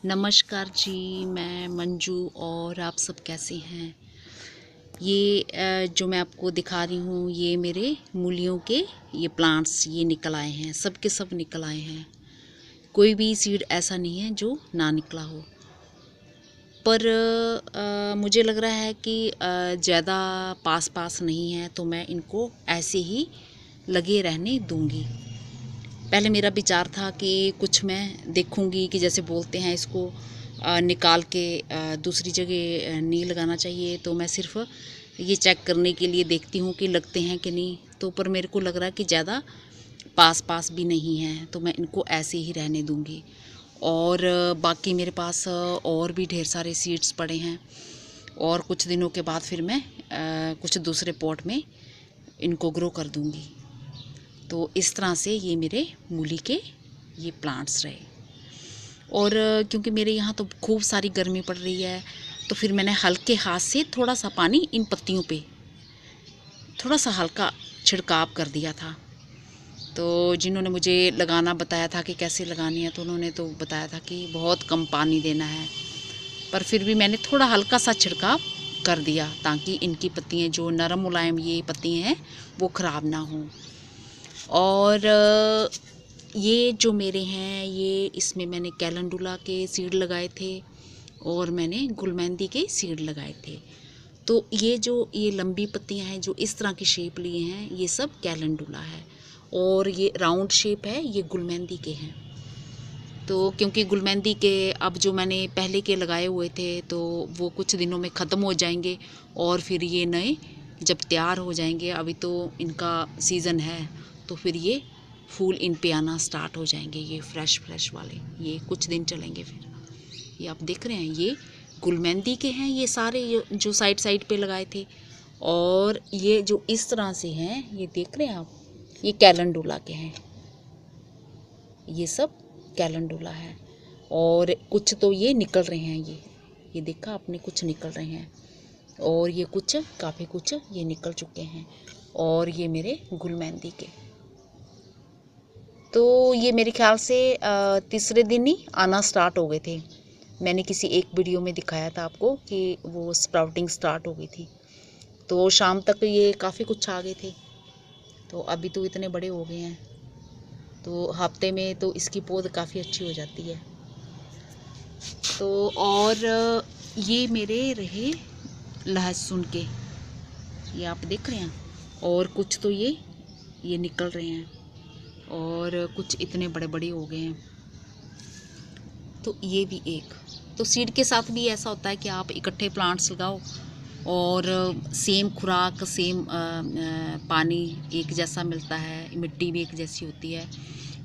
नमस्कार जी, मैं मंजू और आप सब कैसे हैं। ये जो मैं आपको दिखा रही हूँ ये मेरे मूलियों के ये प्लांट्स ये निकल आए हैं, सब के सब निकल आए हैं। कोई भी सीड ऐसा नहीं है जो ना निकला हो। पर मुझे लग रहा है कि ज़्यादा पास पास नहीं है तो मैं इनको ऐसे ही लगे रहने दूँगी। पहले मेरा विचार था कि कुछ मैं देखूंगी कि जैसे बोलते हैं इसको निकाल के दूसरी जगह नहीं लगाना चाहिए, तो मैं सिर्फ ये चेक करने के लिए देखती हूँ कि लगते हैं कि नहीं। तो पर मेरे को लग रहा है कि ज़्यादा पास पास भी नहीं है तो मैं इनको ऐसे ही रहने दूँगी। और बाकी मेरे पास और भी ढेर सारे सीड्स पड़े हैं और कुछ दिनों के बाद फिर मैं कुछ दूसरे पॉट में इनको ग्रो कर दूँगी। तो इस तरह से ये मेरे मूली के ये प्लांट्स रहे। और क्योंकि मेरे यहाँ तो खूब सारी गर्मी पड़ रही है तो फिर मैंने हल्के हाथ से थोड़ा सा पानी इन पत्तियों पे थोड़ा सा हल्का छिड़काव कर दिया था। तो जिन्होंने मुझे लगाना बताया था कि कैसे लगानी है तो उन्होंने तो बताया था कि बहुत कम पानी देना है, पर फिर भी मैंने थोड़ा हल्का सा छिड़काव कर दिया ताकि इनकी पत्तियाँ जो नरम मुलायम ये पत्तियाँ हैं वो ख़राब ना हों। और ये जो मेरे हैं ये इसमें मैंने कैलेंडुला के सीड लगाए थे और मैंने गुलमेंदी के सीड लगाए थे। तो ये लंबी पत्तियां हैं जो इस तरह की शेप लिए हैं ये सब कैलेंडुला है, और ये राउंड शेप है ये गुलमेंदी के हैं। तो क्योंकि गुलमेंदी के अब जो मैंने पहले के लगाए हुए थे तो वो कुछ दिनों में ख़त्म हो जाएंगे और फिर ये नए जब तैयार हो जाएंगे, अभी तो इनका सीज़न है तो फिर ये फूल इन पे आना स्टार्ट हो जाएंगे। ये फ्रेश फ्रेश वाले ये कुछ दिन चलेंगे। फिर ये आप देख रहे हैं ये गुलमेंदी के हैं ये सारे जो साइड साइड पे लगाए थे, और ये जो इस तरह से हैं ये देख रहे हैं आप ये कैलेंडुला के हैं। ये सब कैलेंडुला है और कुछ तो ये निकल रहे हैं। ये देखा आपने, कुछ निकल रहे हैं और ये कुछ काफ़ी कुछ ये निकल चुके हैं। और ये मेरे गुलमेंदी के, तो ये मेरे ख्याल से तीसरे दिन ही आना स्टार्ट हो गए थे। मैंने किसी एक वीडियो में दिखाया था आपको कि वो स्प्राउटिंग स्टार्ट हो गई थी, तो शाम तक ये काफ़ी कुछ आ गए थे। तो अभी तो इतने बड़े हो गए हैं तो हफ्ते में तो इसकी पौध काफ़ी अच्छी हो जाती है। तो और ये मेरे रहे लहसुन के, ये आप देख रहे हैं, और कुछ तो ये निकल रहे हैं और कुछ इतने बड़े बड़े हो गए हैं। तो ये भी एक, तो सीड के साथ भी ऐसा होता है कि आप इकट्ठे प्लांट्स लगाओ और सेम खुराक सेम पानी एक जैसा मिलता है, मिट्टी भी एक जैसी होती है,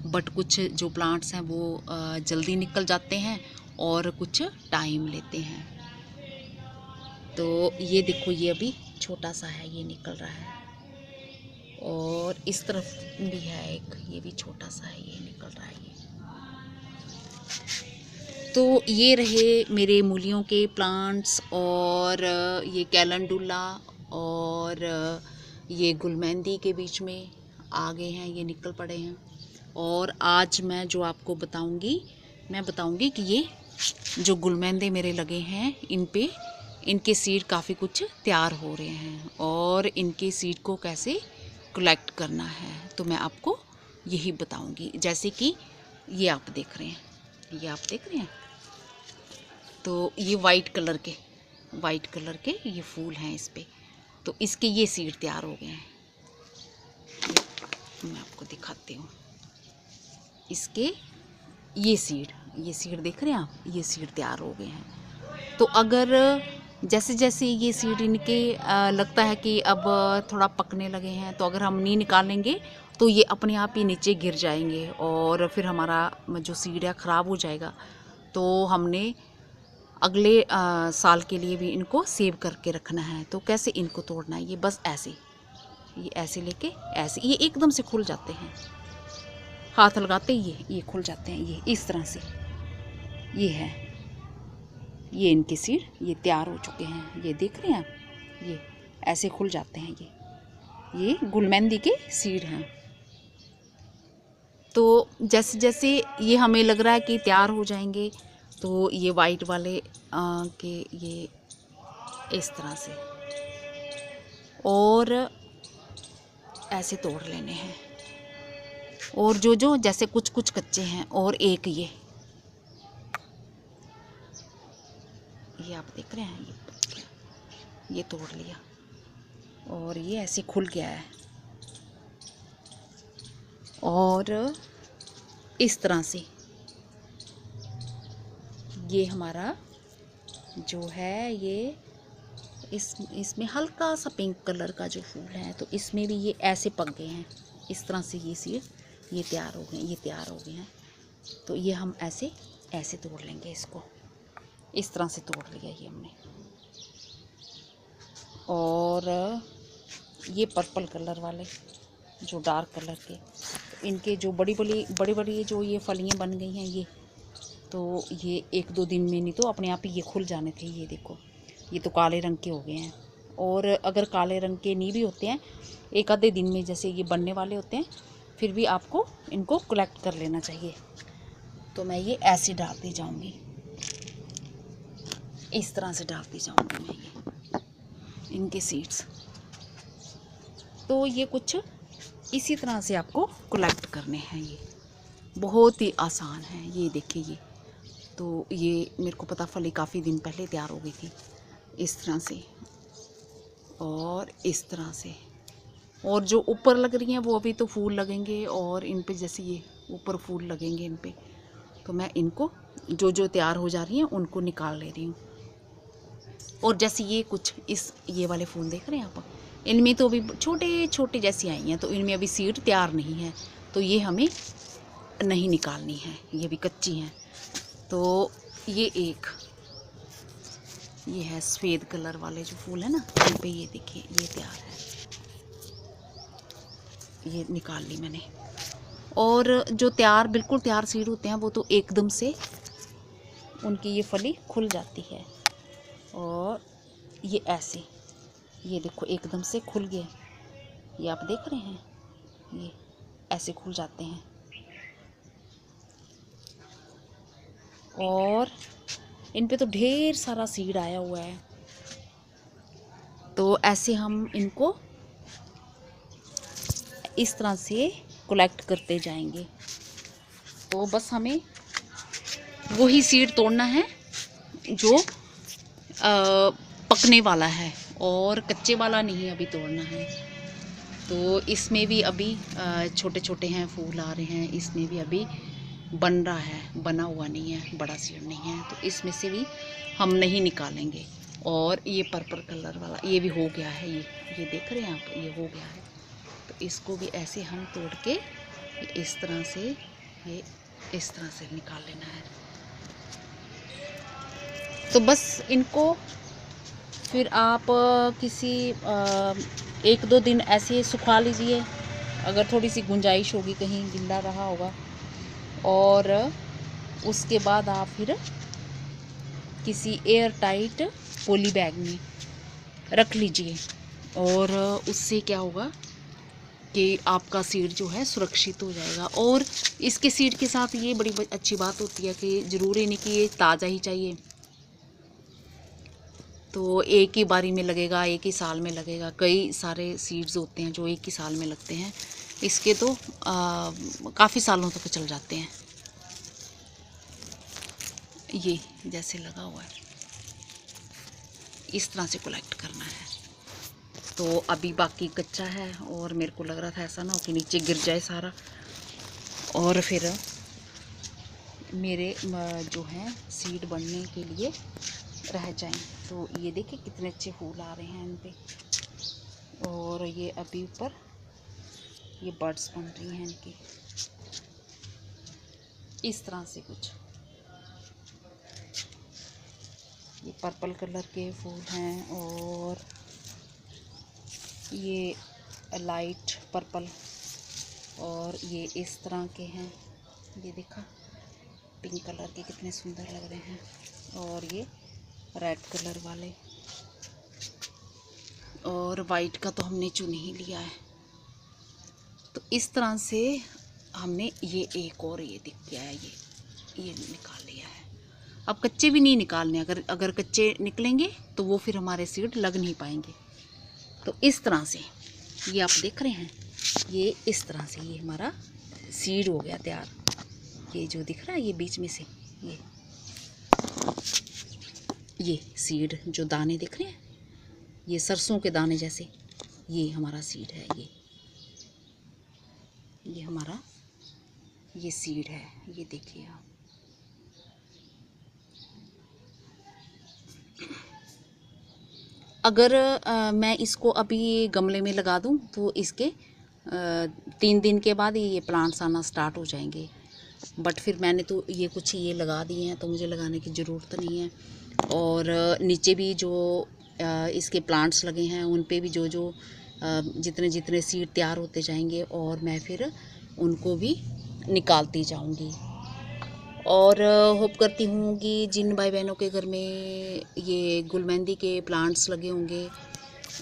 बट कुछ जो प्लांट्स हैं वो जल्दी निकल जाते हैं और कुछ टाइम लेते हैं। तो ये देखो ये अभी छोटा सा है, ये निकल रहा है, और इस तरफ भी है एक, ये भी छोटा सा है, ये निकल रहा है ये। तो ये रहे मेरे मूलियों के प्लांट्स, और ये कैलेंडुला और ये गुलमेंदी के बीच में आ गए हैं, ये निकल पड़े हैं। और आज मैं जो आपको मैं बताऊंगी कि ये जो गुलमेंदे मेरे लगे हैं इन पे इनके सीड काफ़ी कुछ तैयार हो रहे हैं और इनके सीड को कैसे कलेक्ट करना है तो मैं आपको यही बताऊंगी। जैसे कि ये आप देख रहे हैं, ये आप देख रहे हैं, तो ये वाइट कलर के ये फूल हैं इस पे, तो इसके ये सीड तैयार हो गए हैं। मैं आपको दिखाती हूँ इसके ये सीड देख रहे हैं आप, ये सीड तैयार हो गए हैं। तो अगर जैसे जैसे ये सीड इनके लगता है कि अब थोड़ा पकने लगे हैं, तो अगर हम नहीं निकालेंगे तो ये अपने आप ही नीचे गिर जाएंगे और फिर हमारा जो सीड है ख़राब हो जाएगा। तो हमने अगले साल के लिए भी इनको सेव करके रखना है। तो कैसे इनको तोड़ना है, ये बस ऐसे, ये ऐसे लेके ऐसे, ये एकदम से खुल जाते हैं, हाथ लगाते ये खुल जाते हैं, ये इस तरह से। ये है, ये इनके सीड ये तैयार हो चुके हैं, ये देख रहे हैं आप, ये ऐसे खुल जाते हैं। ये गुलमेंदी के सीड हैं। तो जैसे जैसे ये हमें लग रहा है कि तैयार हो जाएंगे तो ये वाइट वाले के ये इस तरह से और ऐसे तोड़ लेने हैं। और जो जो जैसे कुछ कुछ कच्चे हैं और एक ये आप देख रहे हैं, ये तोड़ लिया और ये ऐसे खुल गया है। और इस तरह से ये हमारा जो है ये इसमें हल्का सा पिंक कलर का जो फूल है, तो इसमें भी ये ऐसे पक गए हैं। इस तरह से ये सीड ये तैयार हो गए, ये तैयार हो गए हैं। तो ये हम ऐसे ऐसे तोड़ लेंगे इसको। इस तरह से तोड़ लिया ये हमने। और ये पर्पल कलर वाले जो डार्क कलर के, इनके जो बड़ी बड़ी जो ये फलियाँ बन गई हैं ये, तो ये 1-2 दिन में नहीं तो अपने आप ही ये खुल जाने थे। ये देखो ये तो काले रंग के हो गए हैं। और अगर काले रंग के नहीं भी होते हैं, 1-आधे दिन में जैसे ये बनने वाले होते हैं, फिर भी आपको इनको कलेक्ट कर लेना चाहिए। तो मैं ये ऐसे डालती जाऊंगी, इस तरह से डालती जाऊंगी मैं ये इनके सीड्स। तो ये कुछ इसी तरह से आपको कलेक्ट करने हैं। ये बहुत ही आसान है। ये देखिए ये तो ये मेरे को पता फली काफ़ी दिन पहले तैयार हो गई थी इस तरह से और इस तरह से। और जो ऊपर लग रही हैं वो अभी तो फूल लगेंगे और इन पे जैसे ये ऊपर फूल लगेंगे इन पे, तो मैं इनको जो जो तैयार हो जा रही हैं उनको निकाल ले रही हूँ। और जैसे ये कुछ ये वाले फूल देख रहे हैं आप, इनमें तो अभी छोटे छोटे जैसी आई हैं, तो इनमें अभी सीड तैयार नहीं है, तो ये हमें नहीं निकालनी है, ये भी कच्ची हैं। तो ये ये है सफ़ेद कलर वाले जो फूल है ना, इन पे ये देखिए ये तैयार है, ये निकाल ली मैंने। और जो बिल्कुल तैयार सीड होते हैं वो तो एकदम से उनकी ये फली खुल जाती है। और ये ऐसे ये देखो एकदम से खुल गए, ये आप देख रहे हैं, ये ऐसे खुल जाते हैं। और इन पे तो ढेर सारा सीड आया हुआ है। तो ऐसे हम इनको इस तरह से कलेक्ट करते जाएंगे। तो बस हमें वही सीड तोड़ना है जो पकने वाला है और कच्चे वाला नहीं अभी तोड़ना है। तो इसमें भी अभी छोटे छोटे हैं फूल आ रहे हैं, इसमें भी अभी बन रहा है, बना हुआ नहीं है, बड़ा सीड नहीं है, तो इसमें से भी हम नहीं निकालेंगे। और ये पर्पल कलर वाला ये भी हो गया है, ये देख रहे हैं आप, ये हो गया है। तो इसको भी ऐसे हम तोड़ के इस तरह से ये इस तरह से निकाल लेना है। तो बस इनको फिर आप किसी 1-2 दिन ऐसे सुखा लीजिए, अगर थोड़ी सी गुंजाइश होगी, कहीं गिल्ला रहा होगा। और उसके बाद आप फिर किसी एयर टाइट पॉली बैग में रख लीजिए। और उससे क्या होगा कि आपका सीड जो है सुरक्षित हो जाएगा। और इसके सीड के साथ ये बड़ी अच्छी बात होती है कि ज़रूरी नहीं कि ये ताज़ा ही चाहिए, तो एक ही बारी में लगेगा, एक ही साल में लगेगा। कई सारे सीड्स होते हैं जो एक ही साल में लगते हैं, इसके तो काफ़ी सालों तक चल जाते हैं। ये जैसे लगा हुआ है इस तरह से कलेक्ट करना है। तो अभी बाकी कच्चा है और मेरे को लग रहा था ऐसा ना हो कि नीचे गिर जाए सारा और फिर मेरे जो हैं सीड बनने के लिए रह जाएं। तो ये देखिए कितने अच्छे फूल आ रहे हैं इन पे। और ये अभी ऊपर ये बर्ड्स बन रही हैं इनकी, इस तरह से कुछ। ये पर्पल कलर के फूल हैं और ये लाइट पर्पल, और ये इस तरह के हैं। ये देखा पिंक कलर के कितने सुंदर लग रहे हैं, और ये रेड कलर वाले, और वाइट का तो हमने चुन ही लिया है। तो इस तरह से हमने ये एक और ये दिख गया है, ये निकाल लिया है। अब कच्चे भी नहीं निकालने, अगर अगर कच्चे निकलेंगे तो वो फिर हमारे सीड लग नहीं पाएंगे। तो इस तरह से ये आप देख रहे हैं, ये इस तरह से ये हमारा सीड हो गया तैयार। ये जो दिख रहा है ये बीच में से ये सीड जो दाने दिख रहे हैं, ये सरसों के दाने जैसे, ये हमारा सीड है। ये हमारा ये सीड है, ये देखिए आप। अगर मैं इसको अभी गमले में लगा दूं तो इसके 3 दिन के बाद ये प्लांट्स आना स्टार्ट हो जाएंगे। बट फिर मैंने तो ये कुछ ये लगा दिए हैं तो मुझे लगाने की ज़रूरत नहीं है। और नीचे भी जो इसके प्लांट्स लगे हैं उन पे भी जो जो जितने जितने सीड तैयार होते जाएंगे और मैं फिर उनको भी निकालती जाऊंगी। और होप करती हूँ कि जिन भाई बहनों के घर में ये गुलमेंदी के प्लांट्स लगे होंगे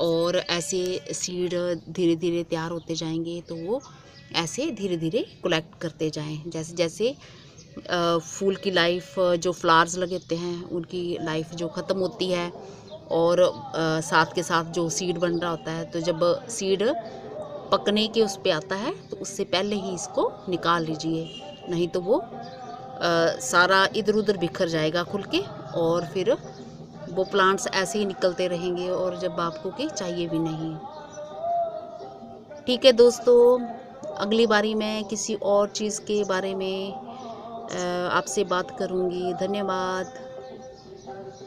और ऐसे सीड धीरे धीरे तैयार होते जाएंगे तो वो ऐसे धीरे धीरे कलेक्ट करते जाएं। जैसे जैसे फूल की लाइफ, जो फ्लावर्स लगे होते हैं उनकी लाइफ जो ख़त्म होती है और साथ के साथ जो सीड बन रहा होता है, तो जब सीड पकने के उस पे आता है तो उससे पहले ही इसको निकाल लीजिए, नहीं तो वो सारा इधर उधर बिखर जाएगा खुल के और फिर वो प्लांट्स ऐसे ही निकलते रहेंगे और जब आपको कि चाहिए भी नहीं। ठीक है दोस्तों, अगली बारी मैं किसी और चीज़ के बारे में आपसे बात करूँगी। धन्यवाद।